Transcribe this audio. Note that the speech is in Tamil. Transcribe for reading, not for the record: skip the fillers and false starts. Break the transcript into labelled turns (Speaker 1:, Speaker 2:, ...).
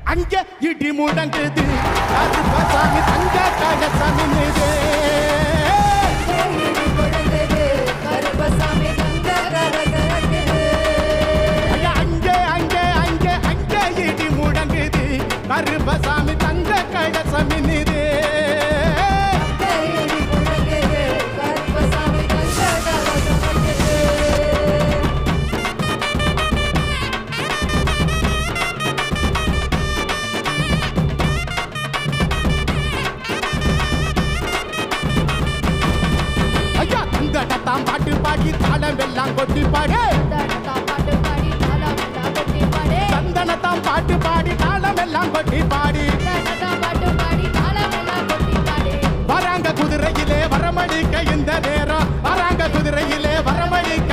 Speaker 1: அங்கே இடி முழங்குது கருப்பசாமி தங்க கலசம் நிது கருப்பசாமி தங்க கலசம் நிது ஐயா தங்கடத்தாம் பாட்டு பாடி தாளம் எல்லாம் கொட்டி பாடு சந்தனத்தாம் பாட்டு பாடி தாளம் எல்லாம் கொட்டி பாடி வராங்க குதிரையிலே வரமளிக்க இந்த நேரம் வராங்க குதிரையிலே வரமளிக்க